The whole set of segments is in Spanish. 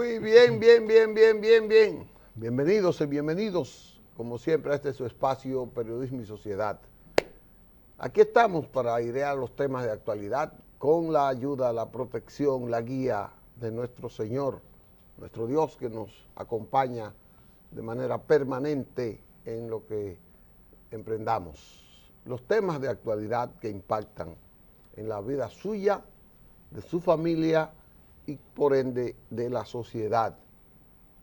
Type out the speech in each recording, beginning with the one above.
Muy bien, bien. Bienvenidos y bienvenidos, como siempre, a este su espacio Periodismo y Sociedad. Aquí estamos para airear los temas de actualidad con la ayuda, la protección, la guía de nuestro Señor, nuestro Dios que nos acompaña de manera permanente en lo que emprendamos. Los temas de actualidad que impactan en la vida suya, de su familia y por ende de la sociedad,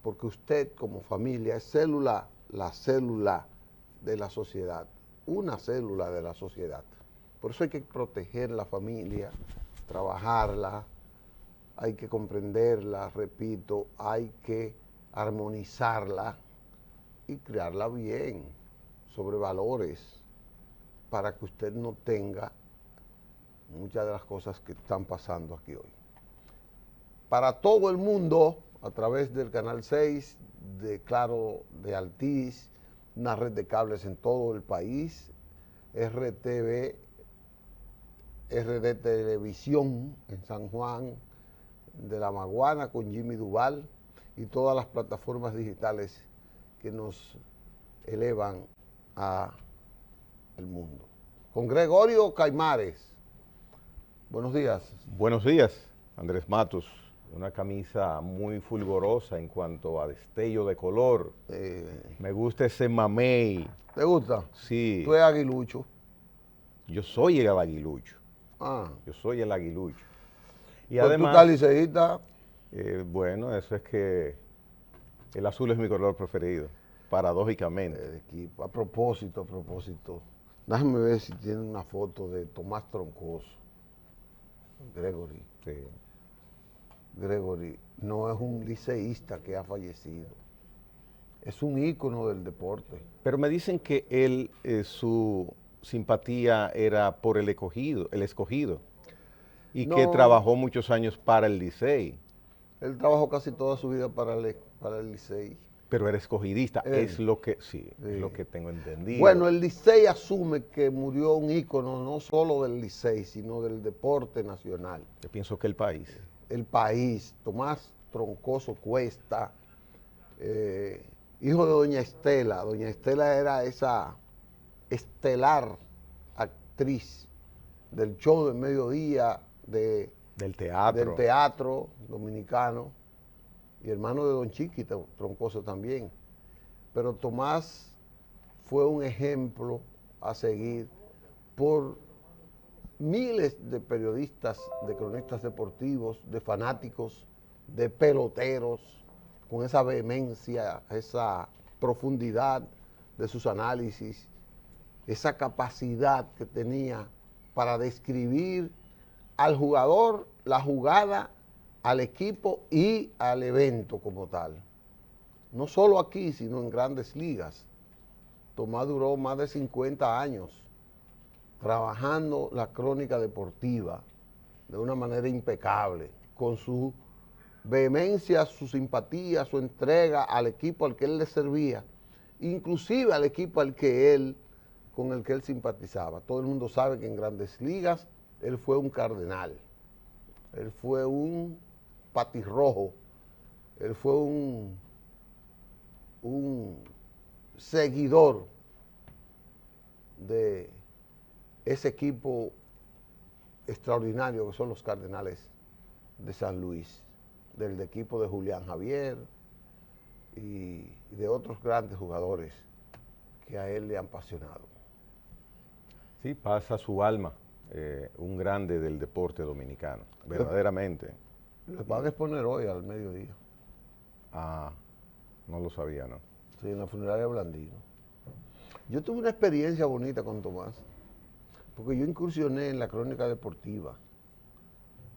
porque usted como familia es célula, la célula de la sociedad, una célula de la sociedad. Por eso hay que proteger la familia, trabajarla, hay que comprenderla, repito, hay que armonizarla y crearla bien, sobre valores, para que usted no tenga muchas de las cosas que están pasando aquí hoy. Para todo el mundo, a través del Canal 6, de Claro, de Altiz, una red de cables en todo el país, RTV, RD Televisión en San Juan de la Maguana con Jimmy Duval y todas las plataformas digitales que nos elevan a el mundo. Con Gregorio Caimares. Buenos días. Buenos días, Andrés Matos. Una camisa muy fulgorosa en cuanto a destello de color. Me gusta ese mamey. ¿Te gusta? Sí. Tú eres aguilucho. Yo soy el aguilucho. Ah. Yo soy el aguilucho. Y Pero además, tú estás liceísta. Bueno, eso es que el azul es mi color preferido, paradójicamente. A propósito. Déjame ver si tiene una foto de Tomás Troncoso. Gregory. Sí. Gregory no es un liceísta que ha fallecido. Es un ícono del deporte. Pero me dicen que él, su simpatía era por el escogido, y No, que trabajó muchos años para el Licey. Él trabajó casi toda su vida para el Licey. Pero era escogidista, es lo que, sí. Es lo que tengo entendido. Bueno, el Licey asume que murió un ícono no solo del Licey, sino del deporte nacional. Yo pienso que el país. El país, Tomás Troncoso Cuesta, hijo de doña Estela. Doña Estela era esa estelar actriz del show de mediodía del teatro dominicano, y hermano de don Chiquito Troncoso también. Pero Tomás fue un ejemplo a seguir por miles de periodistas, de cronistas deportivos, de fanáticos, de peloteros, con esa vehemencia, esa profundidad de sus análisis, esa capacidad que tenía para describir al jugador, la jugada, al equipo y al evento como tal. No solo aquí, sino en grandes ligas. Tomás duró más de 50 años trabajando la crónica deportiva de una manera impecable, con su vehemencia, su simpatía, su entrega al equipo al que él le servía, inclusive al equipo con el que él simpatizaba. Todo el mundo sabe que en grandes ligas él fue un cardenal, él fue un patirrojo, él fue un seguidor de ese equipo extraordinario que son los Cardenales de San Luis, del equipo de Julián Javier y de otros grandes jugadores que a él le han apasionado. Sí, pasa su alma, un grande del deporte dominicano, verdaderamente. Lo van a exponer hoy al mediodía. Ah, no lo sabía, ¿no? Sí, en la funeraria Blandino. Yo tuve una experiencia bonita con Tomás, porque yo incursioné en la crónica deportiva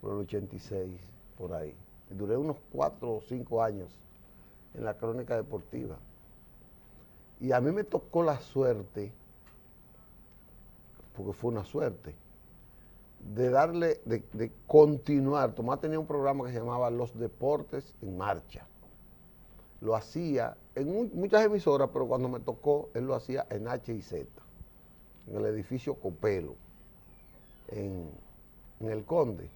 por el 86, por ahí. Y duré unos 4 o 5 años en la crónica deportiva. Y a mí me tocó la suerte, porque fue una suerte, de continuar. Tomás tenía un programa que se llamaba Los Deportes en Marcha. Lo hacía en muchas emisoras, pero cuando me tocó, él lo hacía en H&Z, en el edificio Copelo, en El Conde.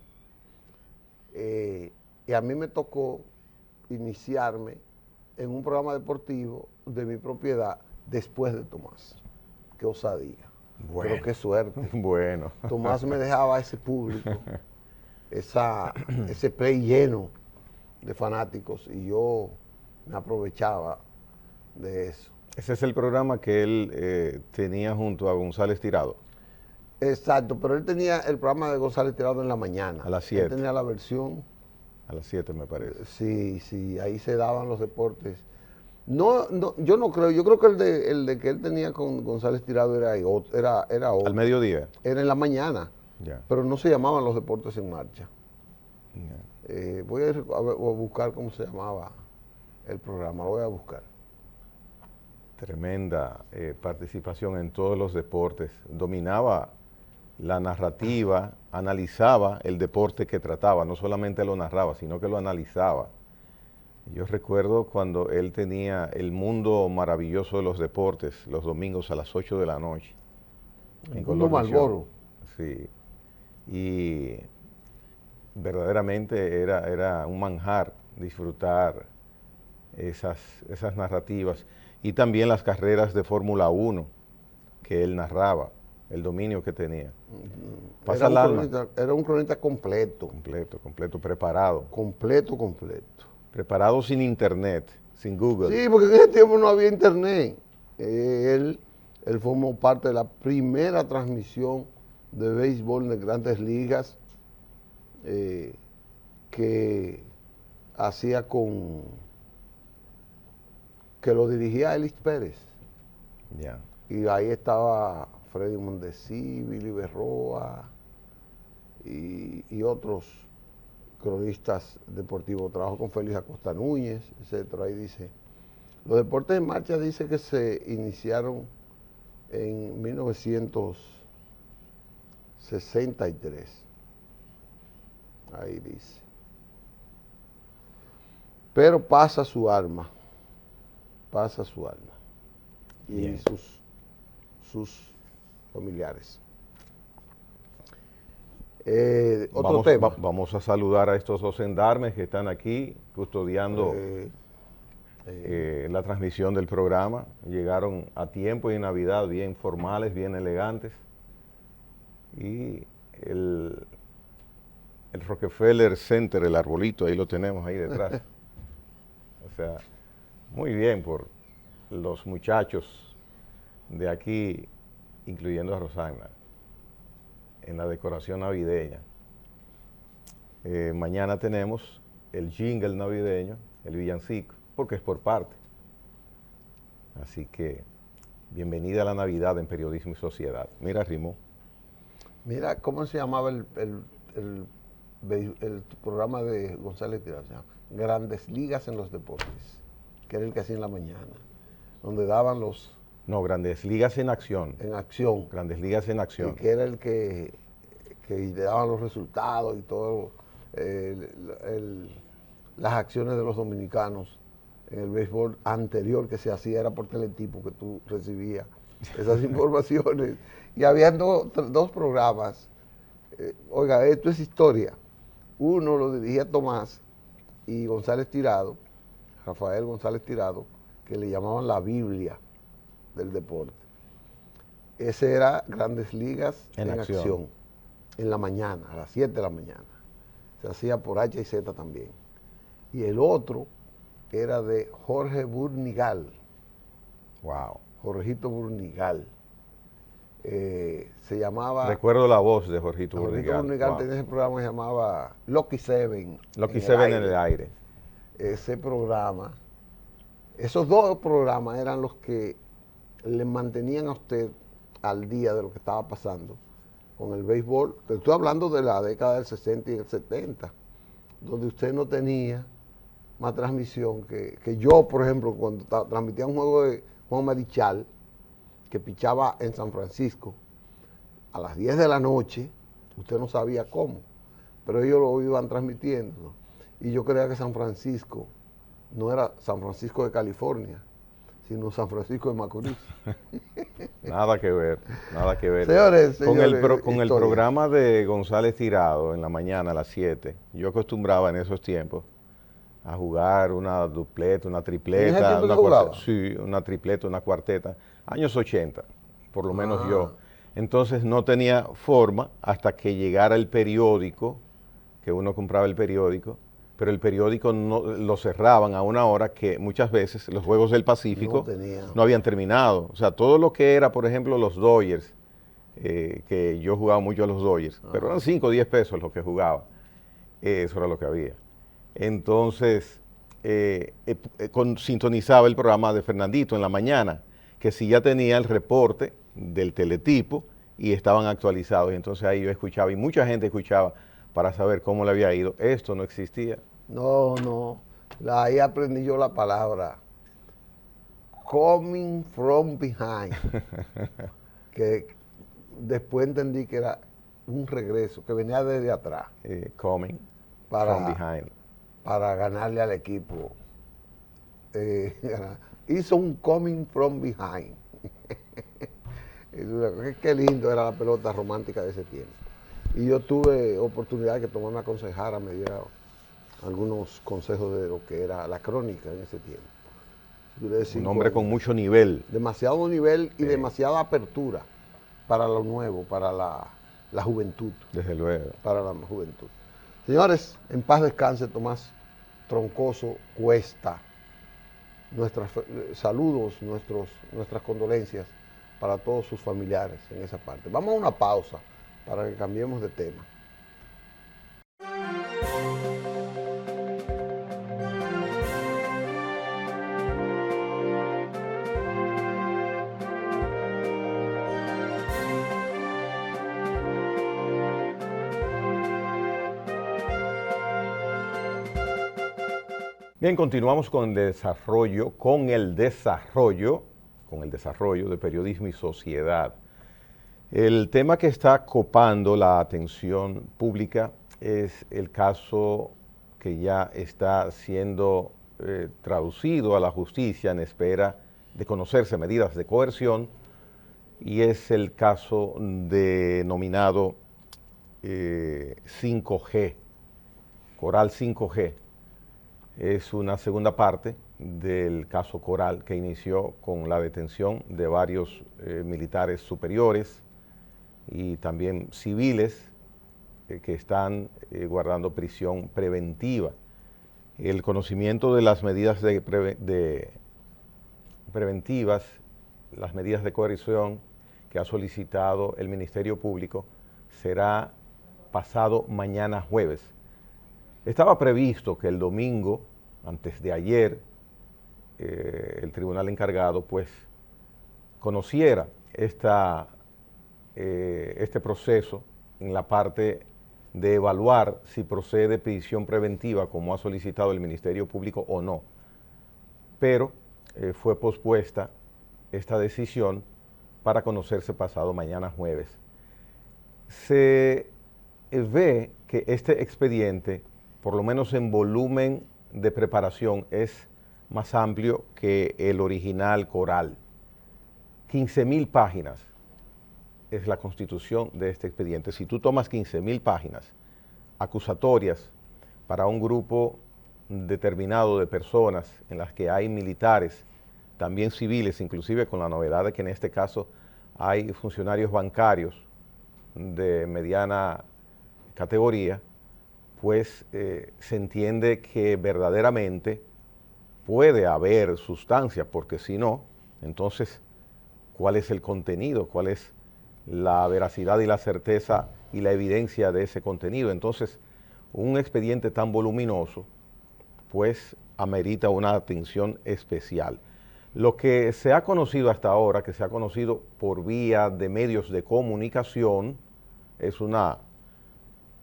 Y a mí me tocó iniciarme en un programa deportivo de mi propiedad después de Tomás. Qué osadía. Bueno, pero qué suerte. Bueno. Tomás me dejaba ese público, ese play lleno de fanáticos y yo me aprovechaba de eso. Ese es el programa que él tenía junto a González Tirado. Exacto, pero él tenía el programa de González Tirado en la mañana. A las 7. Él tenía la versión. A las 7 me parece. Sí, ahí se daban los deportes. No, yo no creo, yo creo que el de que él tenía con González Tirado era otro. ¿Al mediodía? Era en la mañana, Ya. pero no se llamaban los deportes en marcha. Ya. Voy a buscar cómo se llamaba el programa, lo voy a buscar. Tremenda participación en todos los deportes. Dominaba la narrativa, analizaba el deporte que trataba, no solamente lo narraba, sino que lo analizaba. Yo recuerdo cuando él tenía el mundo maravilloso de los deportes, los domingos a las 8 de la noche. En Mundo Marlboro. Sí. Y verdaderamente era un manjar disfrutar esas narrativas. Y también las carreras de Fórmula 1 que él narraba, el dominio que tenía. Pasa el alma. Era un cronista completo. Completo, preparado. Completo. Preparado sin internet, sin Google. Sí, porque en ese tiempo no había internet. Él formó parte de la primera transmisión de béisbol de Grandes Ligas que hacía que lo dirigía Elis Pérez. Ya. Y ahí estaba Freddy Mondesi, Billy Berroa y otros cronistas deportivos. Trabajó con Félix Acosta Núñez, etcétera. Ahí dice, los deportes en marcha dice que se iniciaron en 1963. Ahí dice. Pero pasa su alma. Y Bien. sus familiares. Vamos a saludar a estos dos gendarmes que están aquí custodiando la transmisión del programa. Llegaron a tiempo y en Navidad bien formales, bien elegantes. Y el Rockefeller Center, el arbolito, ahí lo tenemos ahí detrás. O sea, muy bien por los muchachos de aquí, incluyendo a Rosana, en la decoración navideña. Mañana tenemos el jingle navideño, el villancico, porque es por parte. Así que, bienvenida a la Navidad en Periodismo y Sociedad. Mira, rimó. Mira, ¿cómo se llamaba el programa de González Tirado? Grandes Ligas en los Deportes, que era el que hacía en la mañana, donde daban los... No, Grandes Ligas en Acción. En acción. Grandes Ligas en Acción. Y que era el que le daban los resultados y todo, las acciones de los dominicanos en el béisbol anterior que se hacía era por Teletipo, que tú recibías esas informaciones. Y había dos programas. Oiga, esto es historia. Uno lo dirigía Tomás y González Tirado, Rafael González Tirado, que le llamaban la Biblia del deporte. Ese era Grandes Ligas en acción, en la mañana, a las 7 de la mañana. Se hacía por H y Z también. Y el otro era de Jorge Burnigal. Wow. Jorgito Burnigal. Se llamaba... Recuerdo la voz de Jorgito Burnigal. Jorgito Burnigal tenía ese programa que se llamaba Lucky Seven. Lucky Seven en el aire. Ese programa, esos dos programas eran los que le mantenían a usted al día de lo que estaba pasando con el béisbol. Estoy hablando de la década del 60 y el 70, donde usted no tenía más transmisión que yo, por ejemplo, cuando transmitía un juego de Juan Marichal, que pichaba en San Francisco, a las 10 de la noche, usted no sabía cómo, pero ellos lo iban transmitiendo. Y yo creía que San Francisco no era San Francisco de California, sino San Francisco de Macorís. Nada que ver. Señores, con el programa de González Tirado en la mañana a las 7, yo acostumbraba en esos tiempos a jugar una dupleta, una ¿En ese tripleta, tiempo una se jugaba? cuarteta, sí, una tripleta, una cuarteta, años 80, por lo menos Ah. yo. Entonces no tenía forma hasta que llegara el periódico, que uno compraba el periódico, pero el periódico no, lo cerraban a una hora que muchas veces los Juegos del Pacífico no habían terminado. O sea, todo lo que era, por ejemplo, los Dodgers, que yo jugaba mucho a los Dodgers, pero eran 5 o 10 pesos lo que jugaba. Eso era lo que había. Entonces, sintonizaba el programa de Fernandito en la mañana, que sí ya tenía el reporte del teletipo y estaban actualizados. Y entonces ahí yo escuchaba, y mucha gente escuchaba para saber cómo le había ido. Esto no existía. No. Ahí aprendí yo la palabra coming from behind. Que después entendí que era un regreso, que venía desde atrás. Coming Para- from behind. Para ganarle al equipo. Hizo un coming from behind. Qué lindo era la pelota romántica de ese tiempo. Y yo tuve oportunidad de que Tomás me aconsejara, me diera algunos consejos de lo que era la crónica en ese tiempo. Duré Un 5 hombre con años. mucho nivel. Demasiado nivel y Sí. demasiada apertura para lo nuevo, para la juventud. Desde luego. Para la juventud. Señores, en paz descanse Tomás Troncoso Cuesta. Nuestros saludos, nuestras condolencias para todos sus familiares en esa parte. Vamos a una pausa para que cambiemos de tema. Bien, continuamos con el desarrollo de periodismo y sociedad. El tema que está copando la atención pública es el caso que ya está siendo traducido a la justicia en espera de conocerse medidas de coerción, y es el caso denominado 5G, Coral 5G. Es una segunda parte del caso Coral, que inició con la detención de varios militares superiores y también civiles que están guardando prisión preventiva. El conocimiento de las medidas preventivas, las medidas de coerción que ha solicitado el Ministerio Público, será pasado mañana jueves. Estaba previsto que el domingo, antes de ayer, el tribunal encargado pues conociera este proceso en la parte de evaluar si procede prisión preventiva como ha solicitado el Ministerio Público o no. Pero fue pospuesta esta decisión para conocerse pasado mañana jueves. Se ve que este expediente, por lo menos en volumen de preparación, es más amplio que el original Coral. 15,000 páginas es la constitución de este expediente. Si tú tomas 15,000 páginas acusatorias para un grupo determinado de personas en las que hay militares, también civiles, inclusive con la novedad de que en este caso hay funcionarios bancarios de mediana categoría, pues se entiende que verdaderamente puede haber sustancia, porque si no, entonces, ¿cuál es el contenido? ¿Cuál es la veracidad y la certeza y la evidencia de ese contenido? Entonces, un expediente tan voluminoso, pues amerita una atención especial. Lo que se ha conocido hasta ahora, que se ha conocido por vía de medios de comunicación, es una,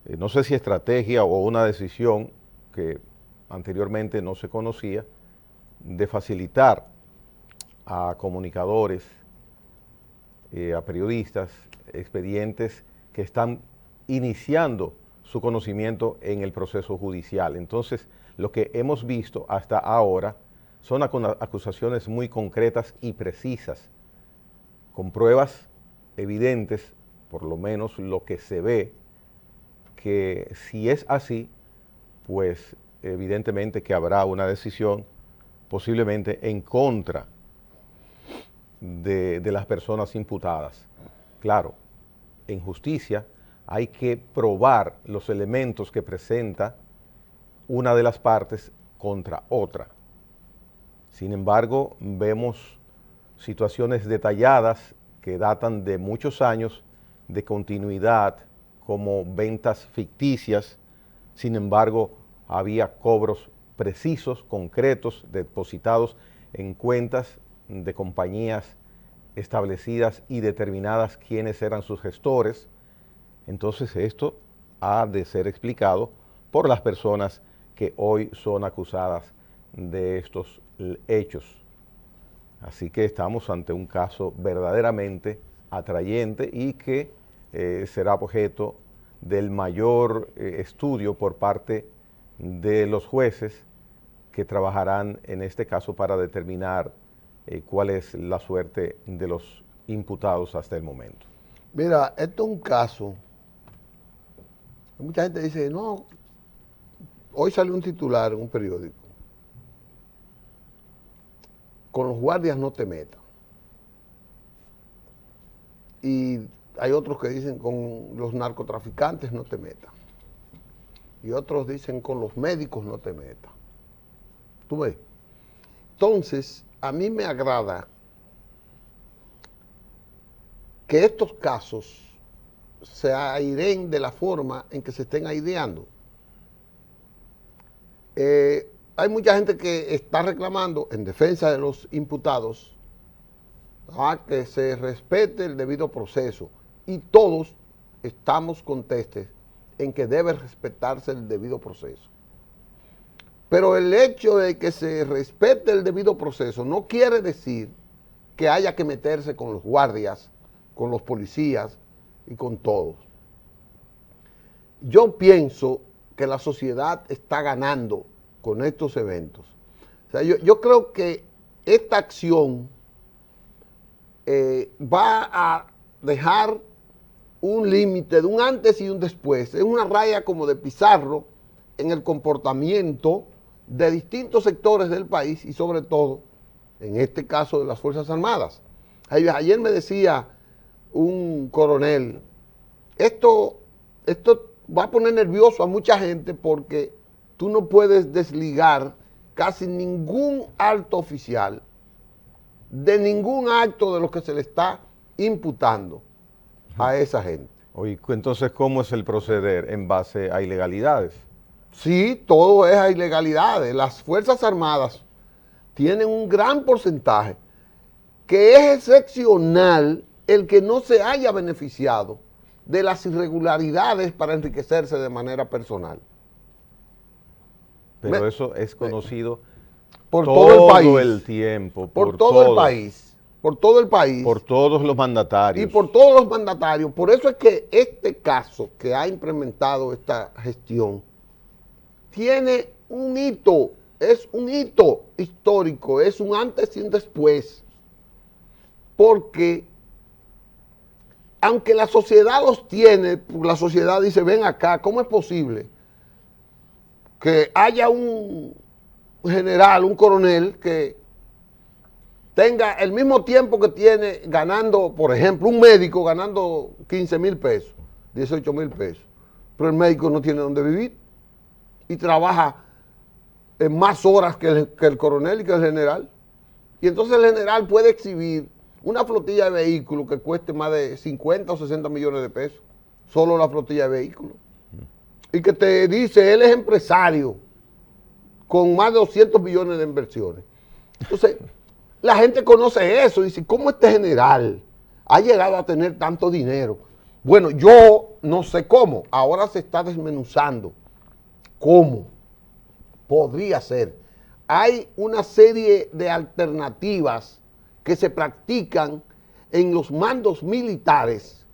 no sé si estrategia o una decisión que anteriormente no se conocía, de facilitar a comunicadores, a periodistas, expedientes que están iniciando su conocimiento en el proceso judicial. Entonces, lo que hemos visto hasta ahora son acusaciones muy concretas y precisas, con pruebas evidentes, por lo menos lo que se ve, que si es así, pues evidentemente que habrá una decisión posiblemente en contra de las personas imputadas. Claro, en justicia hay que probar los elementos que presenta una de las partes contra otra. Sin embargo, vemos situaciones detalladas que datan de muchos años de continuidad, como ventas ficticias. Sin embargo, había cobros precisos, concretos, depositados en cuentas de compañías establecidas y determinadas quiénes eran sus gestores. Entonces esto ha de ser explicado por las personas que hoy son acusadas de estos hechos. Así que estamos ante un caso verdaderamente atrayente y que será objeto del mayor estudio por parte de los jueces que trabajarán en este caso para determinar cuál es la suerte de los imputados hasta el momento. Mira, esto es un caso. Mucha gente dice, no, hoy salió un titular en un periódico. Con los guardias no te metas. Y hay otros que dicen con los narcotraficantes no te metas. Y otros dicen con los médicos no te metas. ¿Tú ves? Entonces, a mí me agrada que estos casos se aireen de la forma en que se estén aireando. Hay mucha gente que está reclamando en defensa de los imputados que se respete el debido proceso, y todos estamos contestes en que debe respetarse el debido proceso. Pero el hecho de que se respete el debido proceso no quiere decir que haya que meterse con los guardias, con los policías y con todos. Yo pienso que la sociedad está ganando con estos eventos. O sea, yo creo que esta acción va a dejar un límite de un antes y un después. Es una raya como de Pizarro en el comportamiento de distintos sectores del país y sobre todo, en este caso, de las Fuerzas Armadas. Ayer me decía un coronel, esto va a poner nervioso a mucha gente porque tú no puedes desligar casi ningún alto oficial de ningún acto de lo que se le está imputando a esa gente. Oye, entonces, ¿cómo es el proceder? ¿En base a ilegalidades? Sí, todo es a ilegalidades. Las Fuerzas Armadas tienen un gran porcentaje que es excepcional el que no se haya beneficiado de las irregularidades para enriquecerse de manera personal. Pero eso es conocido por todo el país, el tiempo, por todo el país, por todo el país, por todos los mandatarios. Y por todos los mandatarios. Por eso es que este caso que ha implementado esta gestión tiene un hito, es un hito histórico, es un antes y un después. Porque aunque la sociedad los tiene, la sociedad dice, ven acá, ¿cómo es posible que haya un general, un coronel que tenga el mismo tiempo que tiene ganando, por ejemplo, un médico ganando 15,000 pesos, 18,000 pesos, pero el médico no tiene dónde vivir y trabaja en más horas que el coronel y que el general? Y entonces el general puede exhibir una flotilla de vehículos que cueste más de 50 o 60 millones de pesos, solo la flotilla de vehículos. Y que te dice, él es empresario, con más de 200 millones de inversiones. Entonces, la gente conoce eso y dice, ¿cómo este general ha llegado a tener tanto dinero? Bueno, yo no sé cómo, ahora se está desmenuzando cómo podría ser. Hay una serie de alternativas que se practican en los mandos militares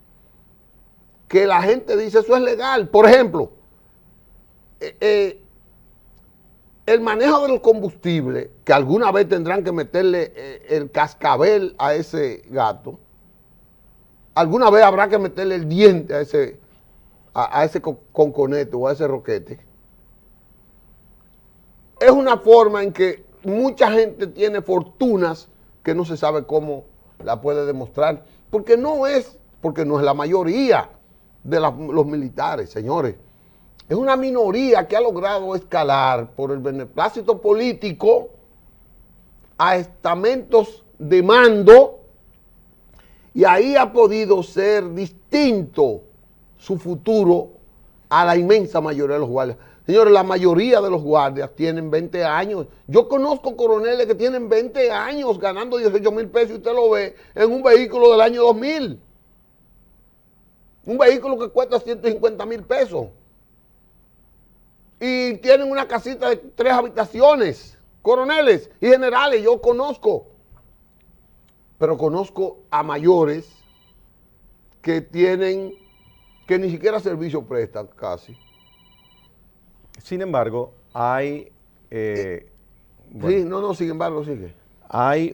que la gente dice, eso es legal. Por ejemplo, el manejo del combustible, que alguna vez tendrán que meterle el cascabel a ese gato, alguna vez habrá que meterle el diente a ese conconete o a ese roquete. es una forma en que mucha gente tiene fortunas que no se sabe cómo la puede demostrar, porque no es la mayoría de los militares, señores. Es una minoría que ha logrado escalar por el beneplácito político a estamentos de mando, y ahí ha podido ser distinto su futuro a la inmensa mayoría de los guardias. Señores, la mayoría de los guardias tienen 20 años. Yo conozco coroneles que tienen 20 años ganando 18,000 pesos y usted lo ve en un vehículo del año 2000. Un vehículo que cuesta 150,000 pesos. Y tienen una casita de 3 habitaciones. Coroneles y generales, yo conozco. Pero conozco a mayores que ni siquiera servicio prestan casi. Sin embargo, hay... sin embargo, sigue. Hay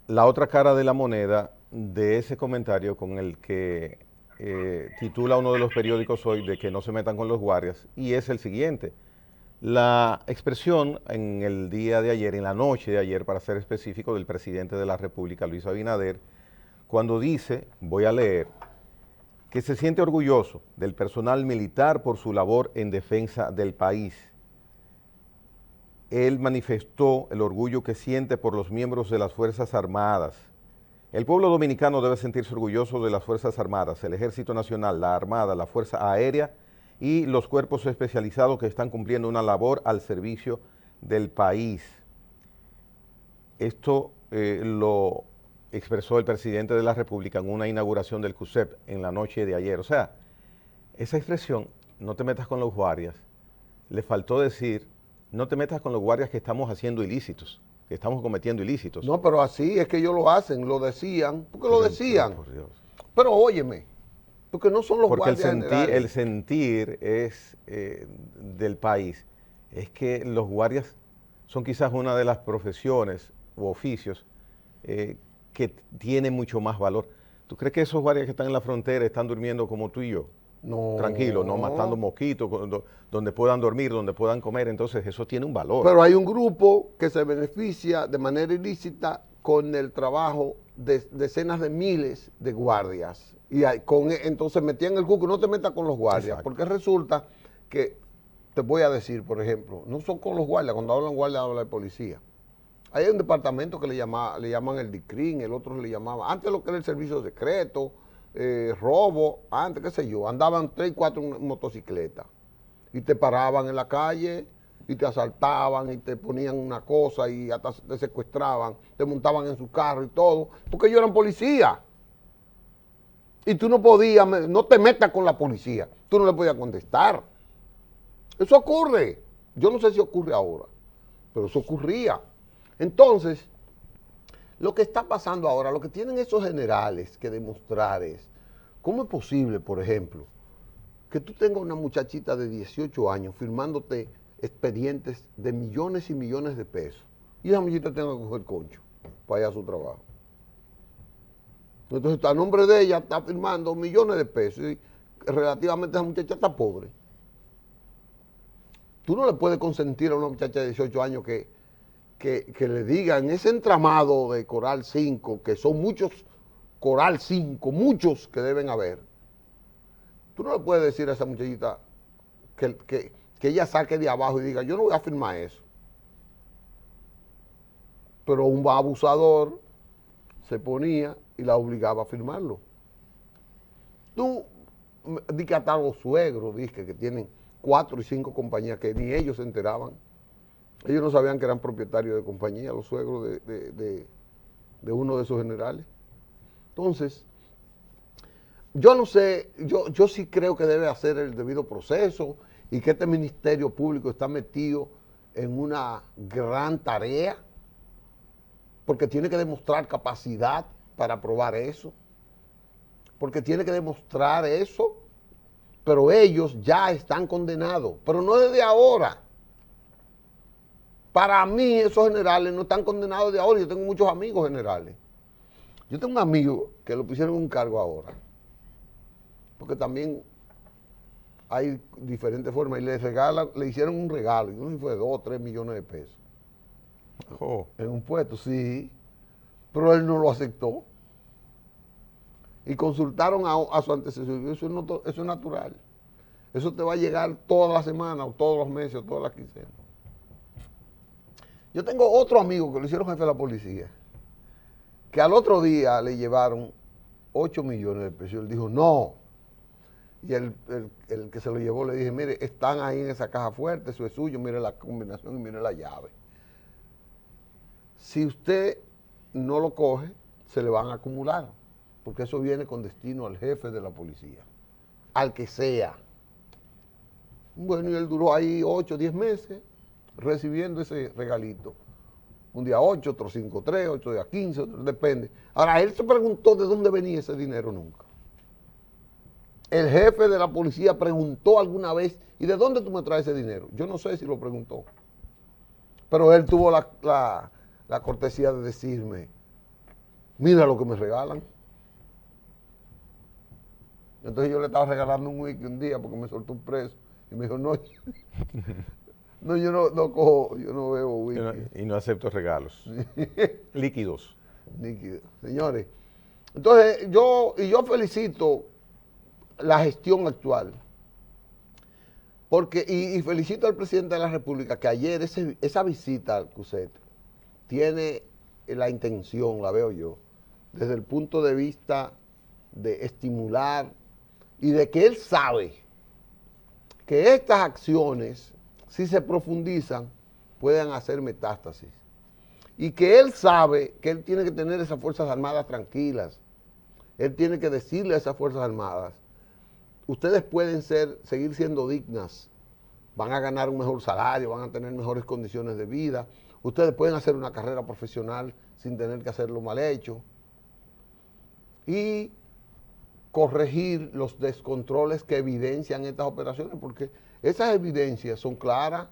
la otra cara de la moneda de ese comentario con el que titula uno de los periódicos hoy de que no se metan con los guardias, y es el siguiente. La expresión en el día de ayer, en la noche de ayer, para ser específico, del presidente de la República, Luis Abinader, cuando dice, voy a leer, que se siente orgulloso del personal militar por su labor en defensa del país. Él manifestó el orgullo que siente por los miembros de las Fuerzas Armadas. El pueblo dominicano debe sentirse orgulloso de las Fuerzas Armadas, el Ejército Nacional, la Armada, la Fuerza Aérea y los cuerpos especializados que están cumpliendo una labor al servicio del país. Esto lo expresó el presidente de la República en una inauguración del CUSEP en la noche de ayer. O sea, esa expresión, no te metas con los guardias, le faltó decir, no te metas con los guardias que estamos haciendo ilícitos, que estamos cometiendo ilícitos. No, pero así es que ellos lo hacen, lo decían, porque lo decían. Por Dios. Pero óyeme, porque no son los guardias generales. Porque el sentir es del país, es que los guardias son quizás una de las profesiones u oficios que tienen mucho más valor. ¿Tú crees que esos guardias que están en la frontera están durmiendo como tú y yo? No. Tranquilo, no matando mosquitos, donde puedan dormir, donde puedan comer, entonces eso tiene un valor. Pero hay un grupo que se beneficia de manera ilícita con el trabajo de decenas de miles de guardias. Y entonces metían el cuco, no te metas con los guardias. Exacto. Porque resulta que, te voy a decir, por ejemplo, no son con los guardias, cuando hablan guardias hablan de policía. Hay un departamento que le llaman el DICRIN, el otro le llamaba, antes lo que era el servicio secreto, robo, antes, qué sé yo, andaban 3 y 4 motocicletas y te paraban en la calle y te asaltaban y te ponían una cosa y hasta te secuestraban, te montaban en su carro y todo, porque ellos eran policías. Y tú no podías, no te metas con la policía, tú no le podías contestar. Eso ocurre, yo no sé si ocurre ahora, pero eso ocurría. Entonces, lo que está pasando ahora, lo que tienen esos generales que demostrar es, ¿cómo es posible, por ejemplo, que tú tengas una muchachita de 18 años firmándote expedientes de millones y millones de pesos y esa muchachita tenga que coger concho para ir a su trabajo? Entonces, a nombre de ella está firmando millones de pesos y relativamente esa muchacha está pobre. Tú no le puedes consentir a una muchacha de 18 años que le digan ese entramado de Coral 5, que son muchos Coral 5, muchos que deben haber. Tú no le puedes decir a esa muchachita que ella saque de abajo y diga, yo no voy a firmar eso. Pero un abusador se ponía y la obligaba a firmarlo. Tú, di que hasta los suegros, que tienen 4 y 5 compañías que ni ellos se enteraban. Ellos no sabían que eran propietarios de compañía, los suegros de uno de esos generales. Entonces, yo no sé, yo sí creo que debe hacer el debido proceso y que este Ministerio Público está metido en una gran tarea porque tiene que demostrar capacidad para probar eso, porque tiene que demostrar eso, pero ellos ya están condenados, pero no desde ahora. Para mí esos generales no están condenados de ahora. Yo tengo muchos amigos generales. Yo tengo un amigo que lo pusieron en un cargo ahora. Porque también hay diferentes formas y le hicieron un regalo, y no sé si fue de 2 o 3 millones de pesos. Oh. En un puesto, sí, pero él no lo aceptó. Y consultaron a su antecesor, eso es natural. Eso te va a llegar toda la semana, o todos los meses, o todas las quincenas. Yo tengo otro amigo que lo hicieron jefe de la policía, que al otro día le llevaron 8 millones de pesos. Él dijo, no. Y el que se lo llevó le dije, mire, están ahí en esa caja fuerte, eso es suyo, mire la combinación y mire la llave. Si usted no lo coge, se le van a acumular, porque eso viene con destino al jefe de la policía, al que sea. Bueno, y él duró ahí 8 o 10 meses recibiendo ese regalito. Un día 8, otro 5, 3, 8 días 15, otro, depende. Ahora, él se preguntó de dónde venía ese dinero nunca. El jefe de la policía preguntó alguna vez, ¿y de dónde tú me traes ese dinero? Yo no sé si lo preguntó. Pero él tuvo la cortesía de decirme, mira lo que me regalan. Entonces yo le estaba regalando un whisky un día porque me soltó un preso. Y me dijo, no, no, yo no cojo, yo no bebo whisky. Y no acepto regalos. Líquidos. Líquidos. Señores, entonces yo felicito la gestión actual. Porque, y felicito al presidente de la República que ayer esa visita al CUSET tiene la intención, la veo yo, desde el punto de vista de estimular y de que él sabe que estas acciones, si se profundizan, pueden hacer metástasis. Y que él sabe que él tiene que tener esas Fuerzas Armadas tranquilas. Él tiene que decirle a esas Fuerzas Armadas, ustedes pueden seguir siendo dignas, van a ganar un mejor salario, van a tener mejores condiciones de vida, ustedes pueden hacer una carrera profesional sin tener que hacerlo mal hecho. Y corregir los descontroles que evidencian estas operaciones, porque esas evidencias son claras.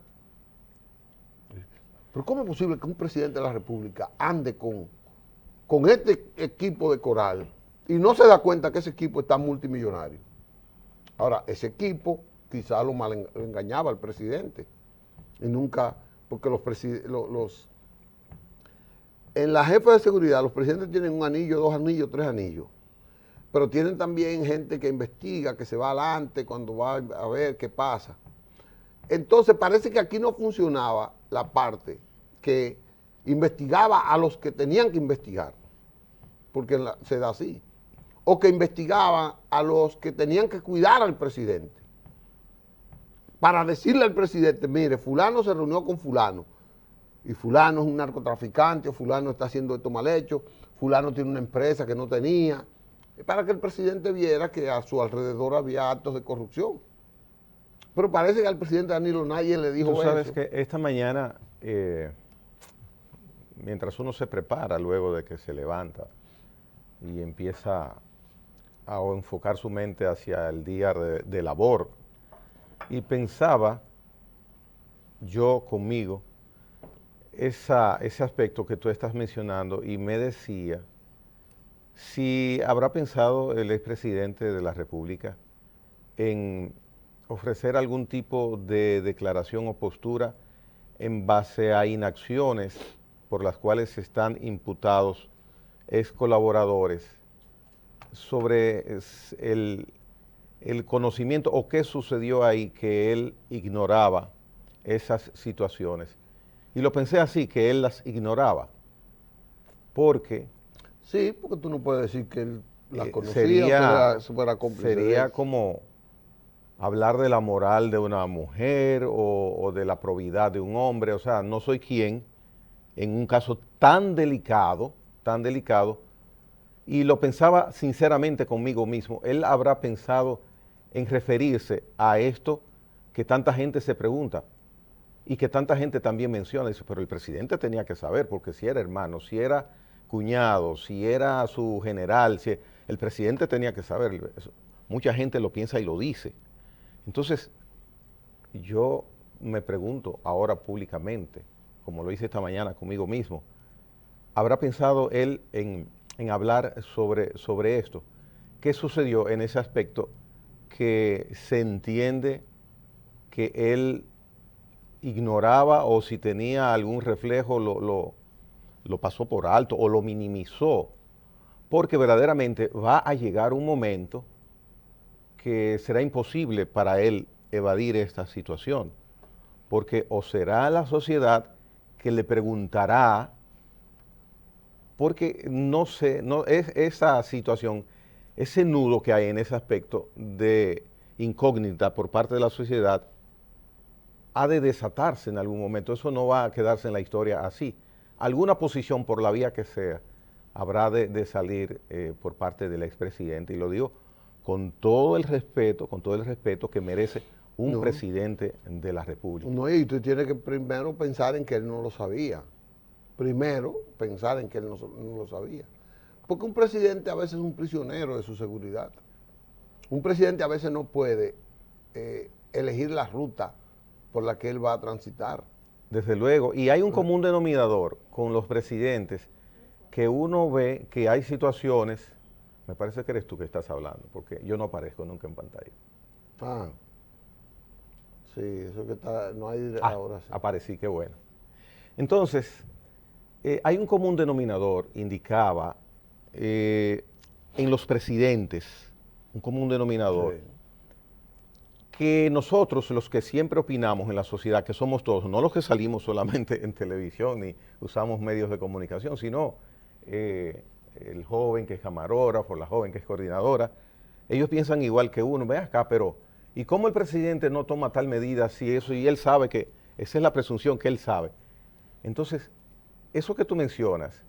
Pero ¿cómo es posible que un presidente de la República ande con este equipo de Coral y no se da cuenta que ese equipo está multimillonario? Ahora, ese equipo quizás lo engañaba al presidente y nunca, porque en la jefa de seguridad los presidentes tienen un anillo, 2 anillos, 3 anillos. Pero tienen también gente que investiga, que se va adelante cuando va a ver qué pasa. Entonces parece que aquí no funcionaba la parte que investigaba a los que tenían que investigar, porque se da así, o que investigaba a los que tenían que cuidar al presidente, para decirle al presidente, mire, fulano se reunió con fulano, y fulano es un narcotraficante, o fulano está haciendo esto mal hecho, fulano tiene una empresa que no tenía, para que el presidente viera que a su alrededor había actos de corrupción. Pero parece que al presidente Danilo nadie le dijo eso. Tú sabes que esta mañana, mientras uno se prepara luego de que se levanta y empieza a enfocar su mente hacia el día de labor, y pensaba yo conmigo ese aspecto que tú estás mencionando y me decía, si habrá pensado el expresidente de la República en ofrecer algún tipo de declaración o postura en base a inacciones por las cuales están imputados ex colaboradores sobre el conocimiento o qué sucedió ahí que él ignoraba esas situaciones. Y lo pensé así, que él las ignoraba, porque... Sí, porque tú no puedes decir que él la conocía, fuera cómplice. Sería como hablar de la moral de una mujer o de la probidad de un hombre. O sea, no soy quien en un caso tan delicado, y lo pensaba sinceramente conmigo mismo. Él habrá pensado en referirse a esto que tanta gente se pregunta y que tanta gente también menciona. Dice, pero el presidente tenía que saber, porque si era hermano, si era cuñado, si era su general, si el presidente tenía que saber. Mucha gente lo piensa y lo dice. Entonces, yo me pregunto ahora públicamente, como lo hice esta mañana conmigo mismo, ¿habrá pensado él en hablar sobre esto? ¿Qué sucedió en ese aspecto que se entiende que él ignoraba o si tenía algún reflejo lo pasó por alto o lo minimizó, porque verdaderamente va a llegar un momento que será imposible para él evadir esta situación, porque o será la sociedad que le preguntará, porque no sé, no es esa situación, ese nudo que hay en ese aspecto de incógnita por parte de la sociedad ha de desatarse en algún momento. Eso no va a quedarse en la historia así. Alguna posición, por la vía que sea, habrá de salir por parte del expresidente, y lo digo con todo el respeto que merece un presidente de la República. No, y tú tienes que primero pensar en que él no lo sabía. Primero pensar en que él no lo sabía. Porque un presidente a veces es un prisionero de su seguridad. Un presidente a veces no puede elegir la ruta por la que él va a transitar. Desde luego, y hay un común denominador con los presidentes, que uno ve que hay situaciones, me parece que eres tú que estás hablando, porque yo no aparezco nunca en pantalla. Ah, sí, eso que está, no hay ahora. Sí. Aparecí, qué bueno. Entonces, hay un común denominador, indicaba, en los presidentes, un común denominador, sí, que nosotros, los que siempre opinamos en la sociedad, que somos todos, no los que salimos solamente en televisión ni usamos medios de comunicación, sino el joven que es camarógrafo, la joven que es coordinadora, ellos piensan igual que uno. Ve acá, pero ¿y cómo el presidente no toma tal medida si eso? Y él sabe que, esa es la presunción que él sabe. Entonces, eso que tú mencionas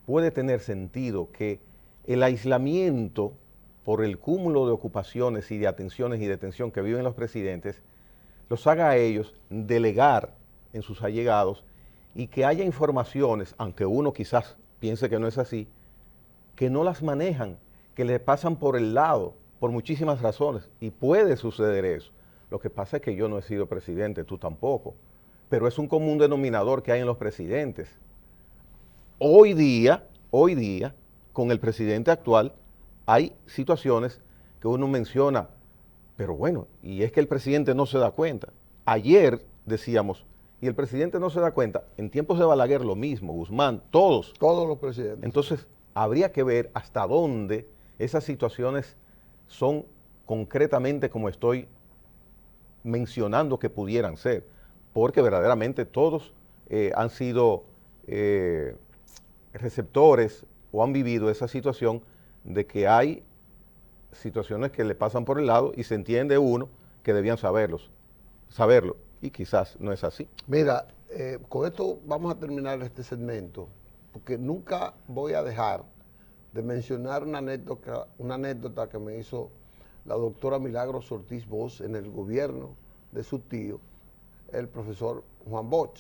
puede tener sentido, que el aislamiento por el cúmulo de ocupaciones y de atenciones y detención que viven los presidentes, los haga a ellos delegar en sus allegados y que haya informaciones, aunque uno quizás piense que no es así, que no las manejan, que le pasan por el lado, por muchísimas razones, y puede suceder eso. Lo que pasa es que yo no he sido presidente, tú tampoco, pero es un común denominador que hay en los presidentes. Hoy día, con el presidente actual, hay situaciones que uno menciona, pero bueno, y es que el presidente no se da cuenta. Ayer decíamos, y el presidente no se da cuenta, en tiempos de Balaguer lo mismo, Guzmán, todos. Todos los presidentes. Entonces, habría que ver hasta dónde esas situaciones son concretamente como estoy mencionando que pudieran ser, porque verdaderamente todos han sido receptores o han vivido esa situación de que hay situaciones que le pasan por el lado y se entiende uno que debían saberlo, y quizás no es así. Mira, con esto vamos a terminar este segmento, porque nunca voy a dejar de mencionar una anécdota que me hizo la doctora Milagros Ortiz Bosch en el gobierno de su tío, el profesor Juan Bosch,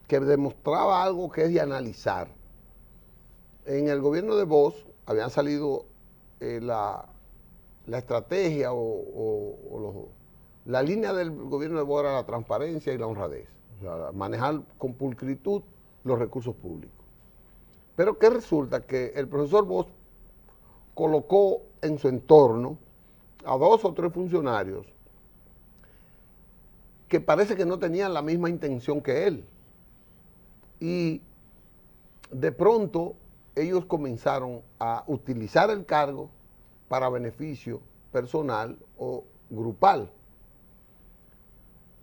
que demostraba algo que es de analizar. En el gobierno de Bosch habían salido la estrategia la línea del gobierno de Bosch era la transparencia y la honradez, o sea, manejar con pulcritud los recursos públicos. Pero que resulta que el profesor Bosch colocó en su entorno a 2 o 3 funcionarios que parece que no tenían la misma intención que él. Y de pronto ellos comenzaron a utilizar el cargo para beneficio personal o grupal.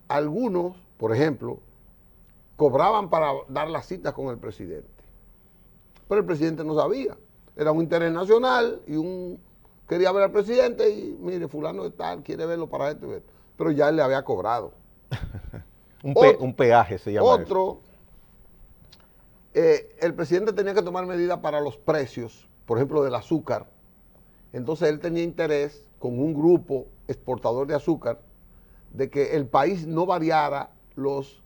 Algunos, por ejemplo, cobraban para dar las citas con el presidente, pero el presidente no sabía. Era un interés nacional y quería ver al presidente y mire, fulano de tal quiere verlo para esto y esto, pero ya él le había cobrado. un peaje se llama otro, el presidente tenía que tomar medidas para los precios, por ejemplo, del azúcar. Entonces él tenía interés con un grupo exportador de azúcar de que el país no variara los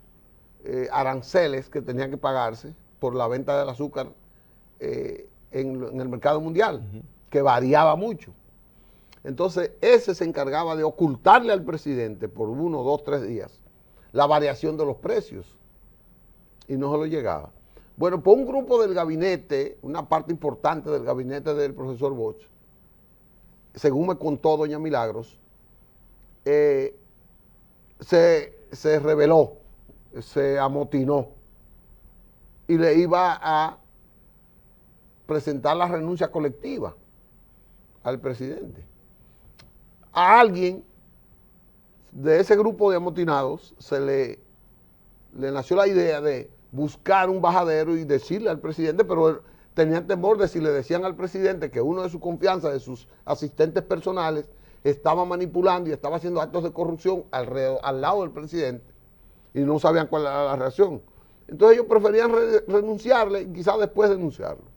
aranceles que tenían que pagarse por la venta del azúcar en el mercado mundial, que variaba mucho. Entonces ese se encargaba de ocultarle al presidente por 1, 2, 3 días la variación de los precios y no se lo llegaba. Bueno, pues un grupo del gabinete, una parte importante del gabinete del profesor Bosch, según me contó doña Milagros, se rebeló, se amotinó y le iba a presentar la renuncia colectiva al presidente. A alguien de ese grupo de amotinados le nació la idea de buscar un bajadero y decirle al presidente, pero él tenía temor de si le decían al presidente que uno de su confianza, de sus asistentes personales, estaba manipulando y estaba haciendo actos de corrupción al lado del presidente y no sabían cuál era la reacción. Entonces ellos preferían renunciarle y quizás después denunciarlo.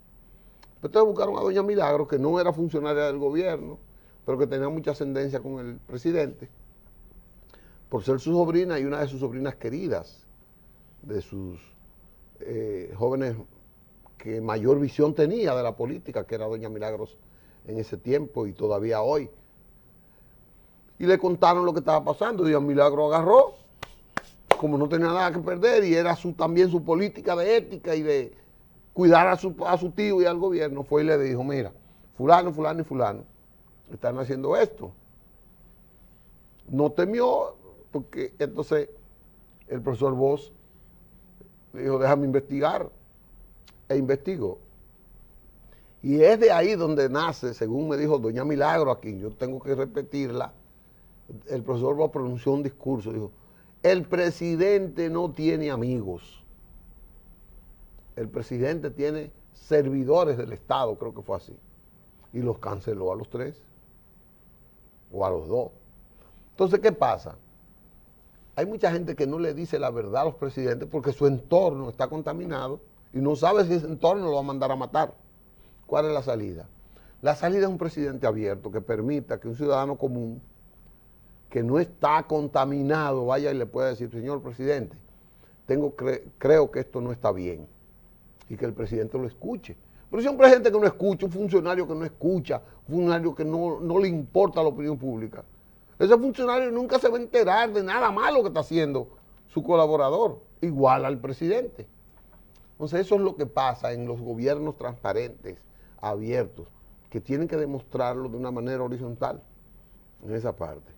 Entonces buscaron a doña Milagros, que no era funcionaria del gobierno, pero que tenía mucha ascendencia con el presidente, por ser su sobrina y una de sus sobrinas queridas, de sus jóvenes que mayor visión tenía de la política, que era doña Milagros en ese tiempo y todavía hoy. Y le contaron lo que estaba pasando. Doña Milagros agarró, como no tenía nada que perder, y era también su política de ética y de cuidar a su tío y al gobierno, fue y le dijo, mira, fulano, fulano y fulano están haciendo esto. No temió, porque entonces el profesor Bosch le dijo, déjame investigar, e investigó. Y es de ahí donde nace, según me dijo doña Milagro, a quien yo tengo que repetirla, el profesor Bosch pronunció un discurso, dijo, el presidente no tiene amigos, el presidente tiene servidores del Estado, creo que fue así, y los canceló a los 3, o a los 2. Entonces, ¿qué pasa? Hay mucha gente que no le dice la verdad a los presidentes porque su entorno está contaminado y no sabe si ese entorno lo va a mandar a matar. ¿Cuál es la salida? La salida es un presidente abierto que permita que un ciudadano común que no está contaminado vaya y le pueda decir, señor presidente, creo que esto no está bien, y que el presidente lo escuche. Pero siempre hay gente que no escucha, un funcionario que no escucha, un funcionario que no le importa la opinión pública. Ese funcionario nunca se va a enterar de nada malo que está haciendo su colaborador, igual al presidente. Entonces eso es lo que pasa en los gobiernos transparentes, abiertos, que tienen que demostrarlo de una manera horizontal en esa parte.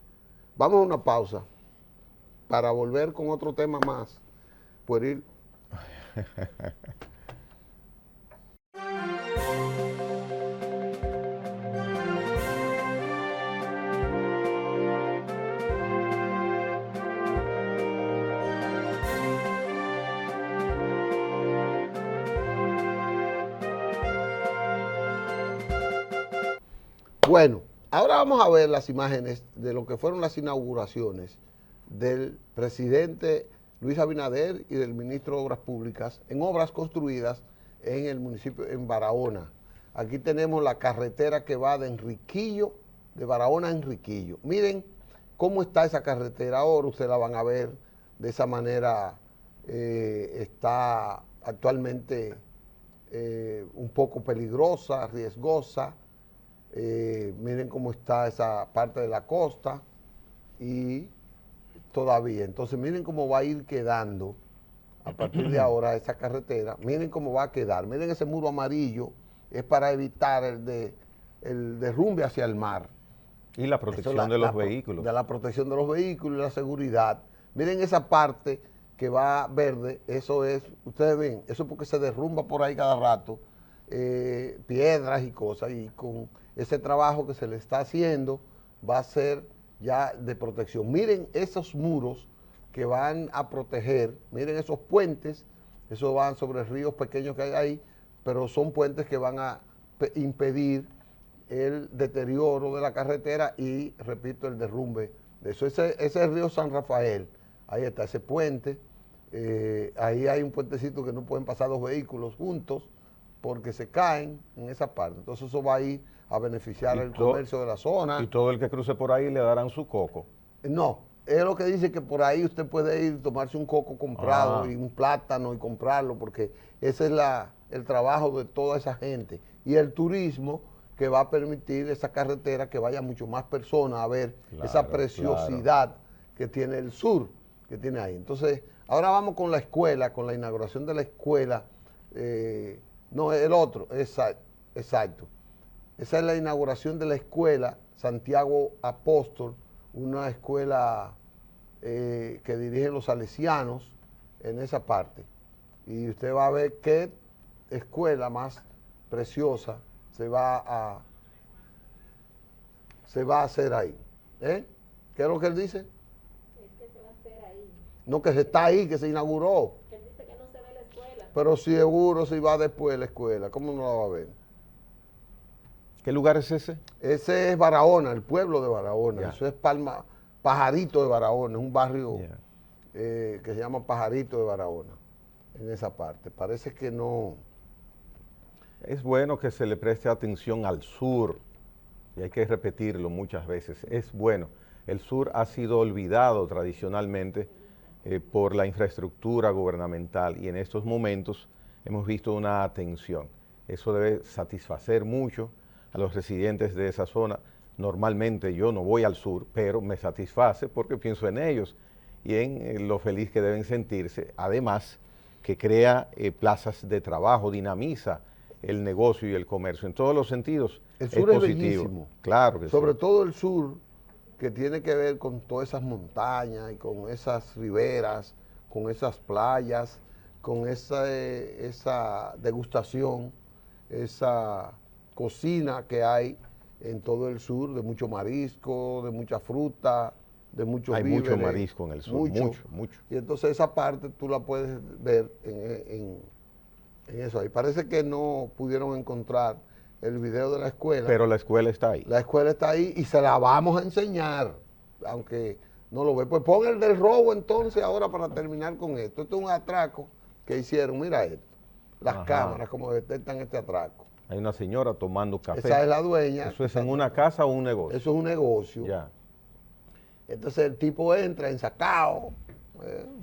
Vamos a una pausa para volver con otro tema más. Pueril. Bueno, ahora vamos a ver las imágenes de lo que fueron las inauguraciones del presidente Luis Abinader y del ministro de Obras Públicas en obras construidas en el municipio, en Barahona. Aquí tenemos la carretera que va de Enriquillo, de Barahona a Enriquillo. Miren cómo está esa carretera ahora, ustedes la van a ver de esa manera, está actualmente un poco peligrosa, riesgosa. Miren cómo está esa parte de la costa y todavía. Entonces miren cómo va a ir quedando a partir de ahora esa carretera. Miren cómo va a quedar. Miren ese muro amarillo, es para evitar el derrumbe hacia el mar. Y la protección de los vehículos. De la protección de los vehículos y la seguridad. Miren esa parte que va verde, eso es, ustedes ven, eso es porque se derrumba por ahí cada rato, piedras y cosas, y con ese trabajo que se le está haciendo va a ser ya de protección. Miren esos muros que van a proteger, miren esos puentes, esos van sobre ríos pequeños que hay ahí, pero son puentes que van a impedir el deterioro de la carretera y, repito, el derrumbe de eso. Ese es el río San Rafael, ahí está ese puente, ahí hay un puentecito que no pueden pasar 2 vehículos juntos porque se caen en esa parte. Entonces eso va a ir a beneficiar el comercio de la zona. Y todo el que cruce por ahí le darán su coco. No, es lo que dice que por ahí usted puede ir, tomarse un coco comprado y un plátano y comprarlo, porque ese es el trabajo de toda esa gente. Y el turismo que va a permitir esa carretera que vaya mucho más personas a ver esa preciosidad que tiene el sur, que tiene ahí. Entonces, ahora vamos con la escuela, con la inauguración de la escuela. No, el otro, exacto. Esa es la inauguración de la escuela Santiago Apóstol, una escuela que dirigen los salesianos en esa parte. Y usted va a ver qué escuela más preciosa se va a hacer ahí. ¿Qué es lo que él dice? Es que se va a hacer ahí. No, que se está ahí, que se inauguró. Él dice que no se ve la escuela. Pero seguro si va después de la escuela, ¿cómo no la va a ver? ¿Qué lugar es ese? Ese es Barahona, el pueblo de Barahona. Ya. Eso es Pajarito de Barahona, es un barrio Ya. que se llama Pajarito de Barahona, en esa parte. Parece que no. Es bueno que se le preste atención al sur, y hay que repetirlo muchas veces. Es bueno. El sur ha sido olvidado tradicionalmente por la infraestructura gubernamental y en estos momentos hemos visto una atención. Eso debe satisfacer mucho a los residentes de esa zona. Normalmente yo no voy al sur, pero me satisface porque pienso en ellos y en lo feliz que deben sentirse. Además, que crea plazas de trabajo, dinamiza el negocio y el comercio en todos los sentidos. El sur es positivo. bellísimo. Claro que Sobre sí. todo el sur, que tiene que ver con todas esas montañas y con esas riberas, con esas playas, con esa degustación, esa cocina que hay en todo el sur, de mucho marisco, de mucha fruta, de muchos Hay víveres. mucho marisco en el sur, mucho. Y entonces esa parte tú la puedes ver en eso ahí. Parece que no pudieron encontrar el video de la escuela. Pero la escuela está ahí. La escuela está ahí y se la vamos a enseñar, aunque no lo ve. Pues pon el del robo entonces ahora para terminar con esto. Esto es un atraco que hicieron, mira esto. Las Ajá. cámaras como detectan este atraco. Hay una señora tomando café. Esa es la dueña. ¿Eso es en una casa o un negocio? Eso es un negocio. Ya. Entonces el tipo entra ensacado,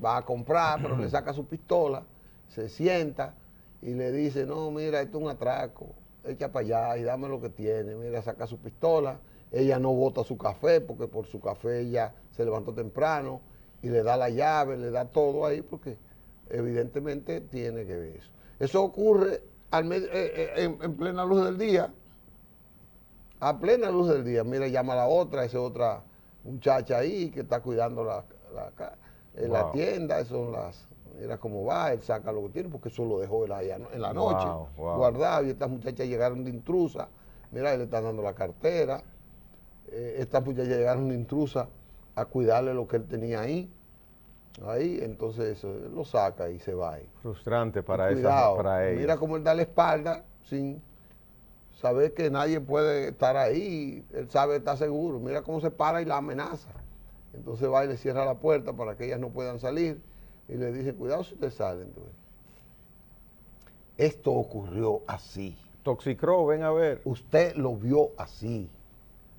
va a comprar, pero le saca su pistola, se sienta y le dice, no, mira, esto es un atraco, echa para allá y dame lo que tiene. Mira, saca su pistola, ella no bota su café, porque por su café ella se levantó temprano y le da la llave, le da todo ahí, porque evidentemente tiene que ver eso. Eso ocurre en plena luz del día, a plena luz del día. Mira, llama a la otra, esa otra muchacha ahí que está cuidando la Wow. tienda, son las, mira cómo va, él saca lo que tiene, porque eso lo dejó él allá en la noche, Wow. guardado, y estas muchachas llegaron de intrusa, mira, él le está dando la cartera, estas muchachas llegaron de intrusa a cuidarle lo que él tenía ahí, entonces él lo saca y se va ahí. Frustrante para Cuidado, para ellos. mira cómo él da la espalda sin saber que nadie puede estar ahí, él sabe, está seguro, mira cómo se para y la amenaza. Entonces va y le cierra la puerta para que ellas no puedan salir y le dice, cuidado si ustedes salen. Esto ocurrió así. Toxicro, ven a ver. Usted lo vio así.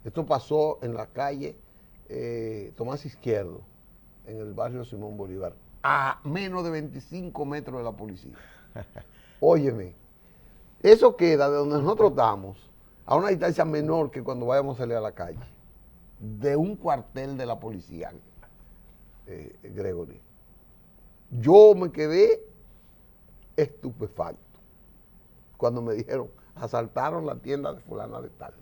Esto pasó en la calle Tomás Izquierdo, en el barrio Simón Bolívar, a menos de 25 metros de la policía. Óyeme, eso queda de donde nosotros estamos a una distancia menor que cuando vayamos a salir a la calle, de un cuartel de la policía, Gregory. Yo me quedé estupefacto cuando me dijeron, asaltaron la tienda de fulana de tal.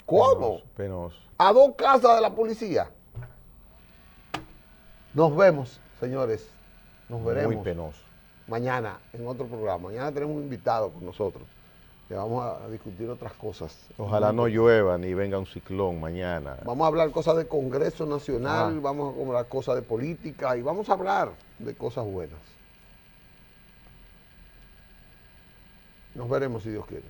¿Cómo? Penoso. A 2 casas de la policía. Nos vemos, señores. Nos veremos Muy penoso. mañana en otro programa. Mañana tenemos un invitado con nosotros que vamos a discutir otras cosas. Ojalá no llueva ni venga un ciclón mañana. Vamos a hablar cosas de Congreso Nacional, Ah. vamos a hablar cosas de política y vamos a hablar de cosas buenas. Nos veremos si Dios quiere.